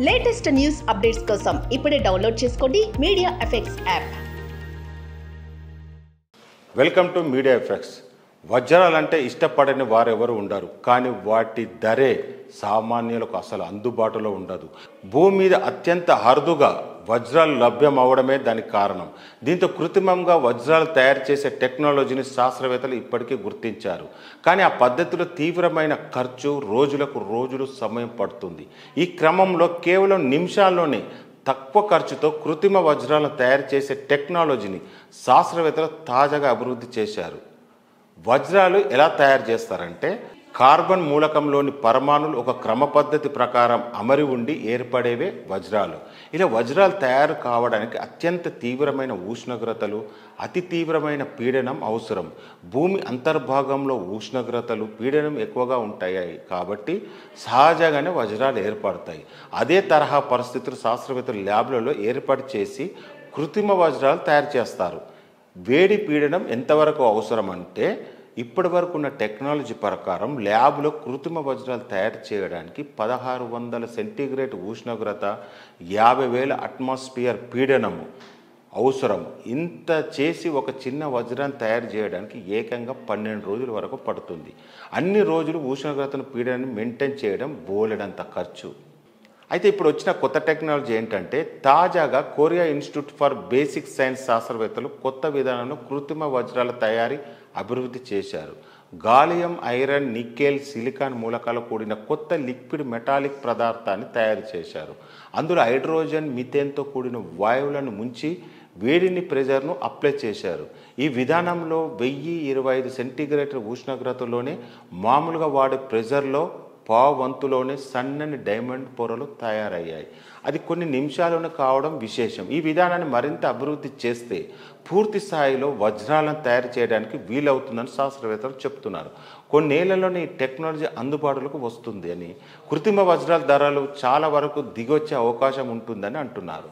Latest news updates కోసం ఇప్పుడే download చేసుకోండి media effects app. Welcome to media effects. వజ్రాలంటే ఇష్టపడని వారెవరు ఉండరు, కానీ వాటి ధరే సామాన్యులకు అసలు అందుబాటులో ఉండదు. భూమి మీద అత్యంత అరుదుగా వజ్రాలు లభ్యం అవడమే దానికి కారణం. దీంతో కృత్రిమంగా వజ్రాలు తయారు చేసే టెక్నాలజీని శాస్త్రవేత్తలు ఇప్పటికీ గుర్తించారు. కానీ ఆ పద్ధతిలో తీవ్రమైన ఖర్చు, రోజులకు రోజులు సమయం పడుతుంది. ఈ క్రమంలో కేవలం నిమిషాల్లోనే తక్కువ ఖర్చుతో కృత్రిమ వజ్రాలను తయారు చేసే టెక్నాలజీని శాస్త్రవేత్తలు తాజాగా అభివృద్ధి చేశారు. వజ్రాలు ఎలా తయారు చేస్తారంటే, కార్బన్ మూలకంలోని పరమాణులు ఒక క్రమ పద్ధతి ప్రకారం అమరి ఉండి ఏర్పడేవే వజ్రాలు. ఇలా వజ్రాలు తయారు కావడానికి అత్యంత తీవ్రమైన ఉష్ణోగ్రతలు, అతి తీవ్రమైన పీడనం అవసరం. భూమి అంతర్భాగంలో ఉష్ణోగ్రతలు, పీడనం ఎక్కువగా ఉంటాయి కాబట్టి సహజంగానే వజ్రాలు ఏర్పడతాయి. అదే తరహా పరిస్థితులు శాస్త్రవేత్తలు ల్యాబ్లలో ఏర్పాటు చేసి కృత్రిమ వజ్రాలు తయారు చేస్తారు. వేడి పీడనం ఎంతవరకు అవసరం అంటే, ఇప్పటి వరకు ఉన్న టెక్నాలజీ ప్రకారం ల్యాబ్లో కృత్రిమ వజ్రాలు తయారు చేయడానికి 1600 సెంటీగ్రేడ్ ఉష్ణోగ్రత, 50,000 అట్మాస్ఫియర్ పీడనము అవసరం. ఇంత చేసి ఒక చిన్న వజ్రాన్ని తయారు చేయడానికి ఏకంగా 12 రోజుల వరకు పడుతుంది. అన్ని రోజులు ఉష్ణోగ్రతను, పీడనాన్ని మెయింటైన్ చేయడం బోలెడంత ఖర్చు. అయితే ఇప్పుడు వచ్చిన కొత్త టెక్నాలజీ ఏంటంటే, తాజాగా Korea institute for basic science శాస్త్రవేత్తలు కొత్త విధానంలో కృత్రిమ వజ్రాల తయారీ అభివృద్ధి చేశారు. గాలియం, ఐరన్, నికెల్, సిలికాన్ మూలకాలు కూడిన కొత్త లిక్విడ్ మెటాలిక్ పదార్థాన్ని తయారు చేశారు. అందులో హైడ్రోజన్, మిథేన్తో కూడిన వాయువులను ముంచి వేడిని, ప్రెజర్ను అప్లై చేశారు. ఈ విధానంలో 1025 సెంటీగ్రేడ్ ఉష్ణోగ్రతలోనే మామూలుగా వాడే ప్రెజర్లో పావంతులోనే సన్నని డైమండ్ పొరలు తయారయ్యాయి. అది కొన్ని నిమిషాల్లోనే కావడం విశేషం. ఈ విధానాన్ని మరింత అభివృద్ధి చేస్తే పూర్తి స్థాయిలో వజ్రాలను తయారు చేయడానికి వీలవుతుందని శాస్త్రవేత్తలు చెప్తున్నారు. కొన్నేళ్లలోనే ఈ టెక్నాలజీ అందుబాటులోకి వస్తుంది అని, కృత్రిమ వజ్రాల ధరలు చాలా వరకు దిగొచ్చే అవకాశం ఉంటుందని అంటున్నారు.